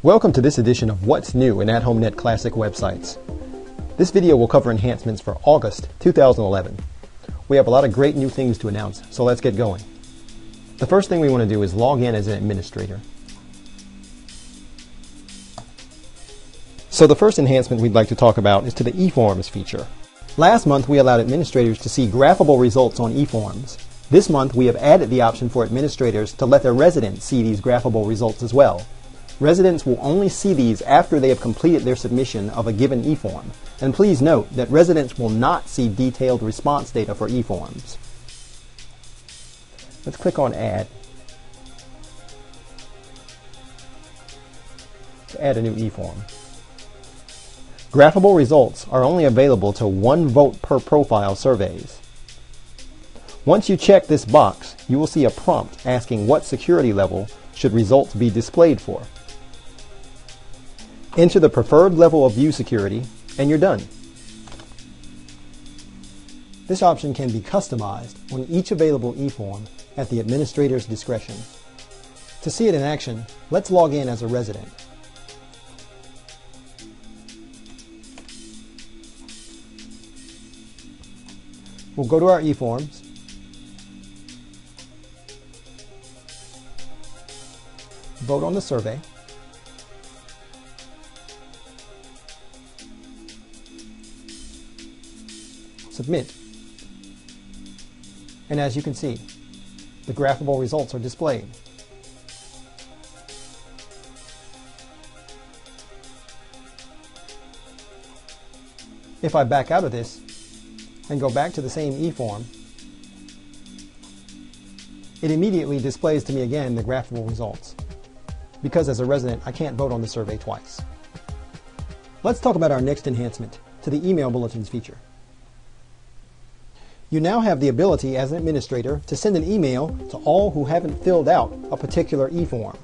Welcome to this edition of What's New in AtHomeNet Classic Websites. This video will cover enhancements for August 2011. We have a lot of great new things to announce, so let's get going. The first thing we want to do is log in as an administrator. So the first enhancement we'd like to talk about is to the eForms feature. Last month we allowed administrators to see graphable results on eForms. This month we have added the option for administrators to let their residents see these graphable results as well. Residents will only see these after they have completed their submission of a given eForm. And please note that residents will not see detailed response data for eForms. Let's click on Add to add a new eForm. Graphable results are only available to 1 vote per profile surveys. Once you check this box, you will see a prompt asking what security level should results be displayed for. Enter the preferred level of view security, and you're done. This option can be customized on each available eForm at the administrator's discretion. To see it in action, let's log in as a resident. We'll go to our eForms, vote on the survey, submit, and as you can see, the graphable results are displayed. If I back out of this and go back to the same eForm, it immediately displays to me again the graphable results, because as a resident I can't vote on the survey twice. Let's talk about our next enhancement to the email bulletins feature. You now have the ability as an administrator to send an email to all who haven't filled out a particular eForm.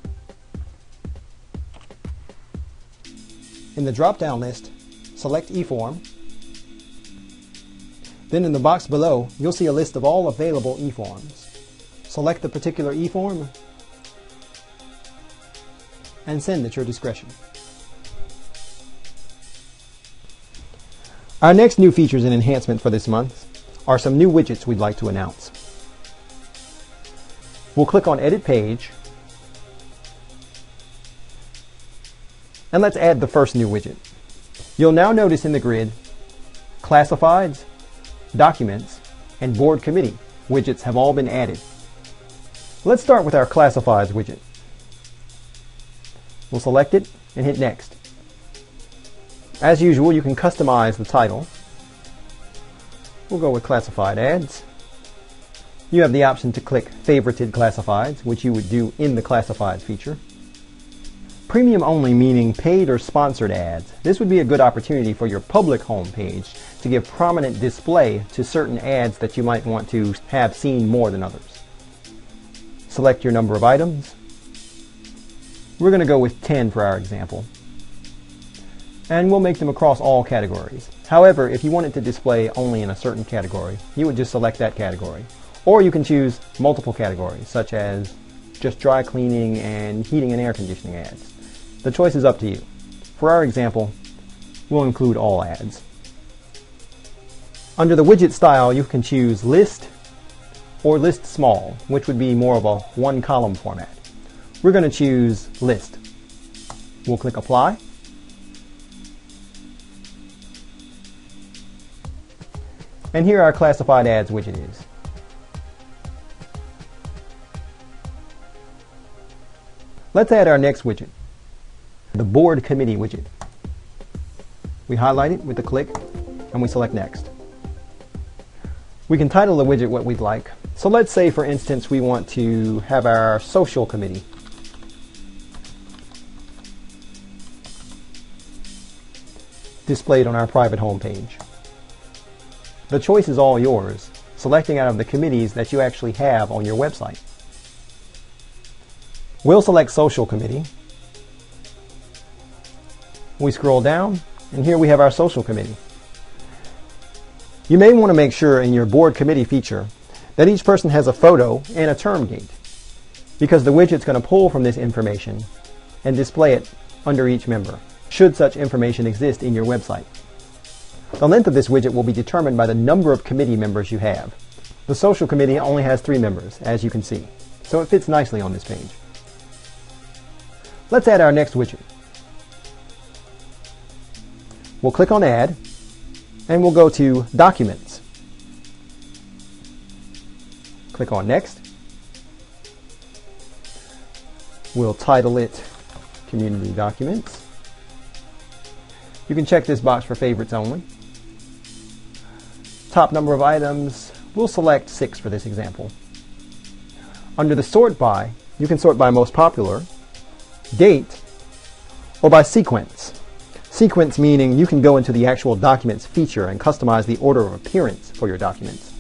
In the drop-down list, select eForm. Then in the box below, you'll see a list of all available eForms. Select the particular eForm and send at your discretion. Our next new features and enhancement for this month are some new widgets we'd like to announce. We'll click on Edit Page, and let's add the first new widget. You'll now notice in the grid Classifieds, Documents, and Board Committee widgets have all been added. Let's start with our Classifieds widget. We'll select it and hit Next. As usual, you can customize the title. We'll go with Classified Ads. You have the option to click Favorited Classifieds, which you would do in the Classifieds feature. Premium only, meaning paid or sponsored ads. This would be a good opportunity for your public homepage to give prominent display to certain ads that you might want to have seen more than others. Select your number of items. We're going to go with 10 for our example. And we'll make them across all categories. However, if you want it to display only in a certain category, you would just select that category. Or you can choose multiple categories, such as just dry cleaning and heating and air conditioning ads. The choice is up to you. For our example, we'll include all ads. Under the widget style, you can choose List or List Small, which would be more of a one-column format. We're going to choose List. We'll click Apply. And here our Classified Ads widget is. Let's add our next widget, the Board Committee widget. We highlight it with a click and we select Next. We can title the widget what we'd like. So let's say, for instance, we want to have our Social Committee. Displayed on our private homepage. The choice is all yours, selecting out of the committees that you actually have on your website. We'll select Social Committee. We scroll down, and here we have our Social Committee. You may want to make sure in your Board Committee feature that each person has a photo and a term date, because the widget's going to pull from this information and display it under each member, should such information exist in your website. The length of this widget will be determined by the number of committee members you have. The social committee only has 3 members, as you can see, so it fits nicely on this page. Let's add our next widget. We'll click on Add, and we'll go to Documents. Click on Next. We'll title it Community Documents. You can check this box for favorites only. Top number of items, we'll select 6 for this example. Under the Sort By, you can sort by most popular, date, or by sequence. Sequence meaning you can go into the actual documents feature and customize the order of appearance for your documents.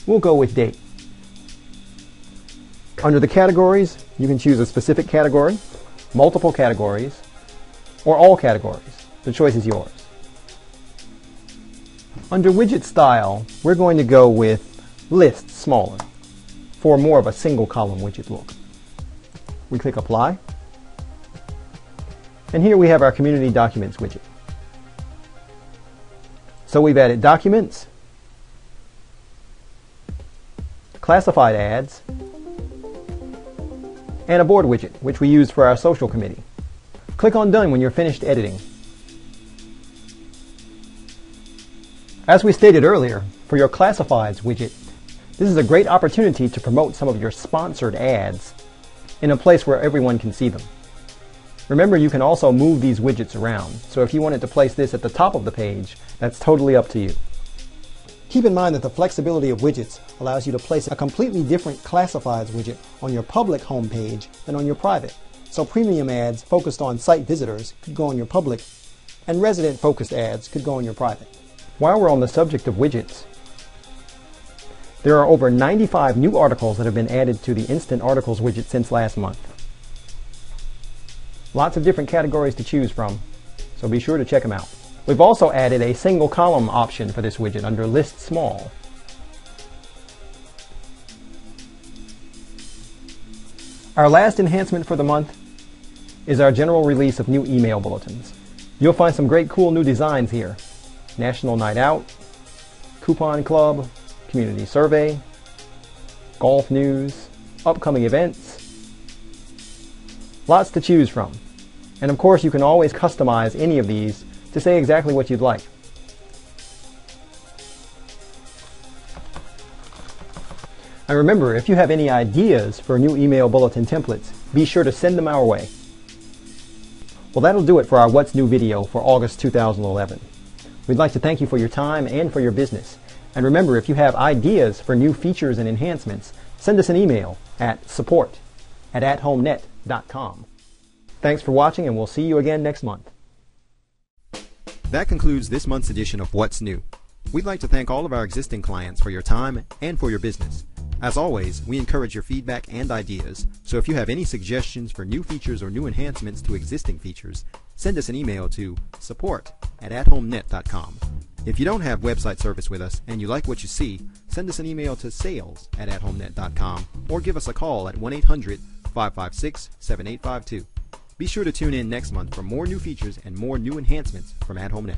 We'll go with date. Under the categories, you can choose a specific category, multiple categories, or all categories. The choice is yours. Under widget style, we're going to go with list smaller for more of a single column widget look. We click Apply. And here we have our Community Documents widget. So we've added documents, classified ads, and a board widget, which we use for our social committee. Click on Done when you're finished editing. As we stated earlier, for your Classifieds widget, this is a great opportunity to promote some of your sponsored ads in a place where everyone can see them. Remember, you can also move these widgets around, so if you wanted to place this at the top of the page, that's totally up to you. Keep in mind that the flexibility of widgets allows you to place a completely different Classifieds widget on your public homepage than on your private. So premium ads focused on site visitors could go on your public, and resident-focused ads could go on your private. While we're on the subject of widgets, there are over 95 new articles that have been added to the Instant Articles widget since last month. Lots of different categories to choose from, so be sure to check them out. We've also added a single column option for this widget under List Small. Our last enhancement for the month is our general release of new email bulletins. You'll find some great cool new designs here. National Night Out, Coupon Club, Community Survey, Golf News, upcoming events. Lots to choose from. And of course, you can always customize any of these to say exactly what you'd like. And remember, if you have any ideas for new email bulletin templates, be sure to send them our way. Well, that'll do it for our What's New video for August 2011. We'd like to thank you for your time and for your business. And remember, if you have ideas for new features and enhancements, send us an email at support@AtHomeNet.com. Thanks for watching, and we'll see you again next month. That concludes this month's edition of What's New. We'd like to thank all of our existing clients for your time and for your business. As always, we encourage your feedback and ideas, so if you have any suggestions for new features or new enhancements to existing features, send us an email to support@AtHomeNet.com. If you don't have website service with us and you like what you see, send us an email to sales@AtHomeNet.com or give us a call at 1-800-556-7852. Be sure to tune in next month for more new features and more new enhancements from AtHomeNet.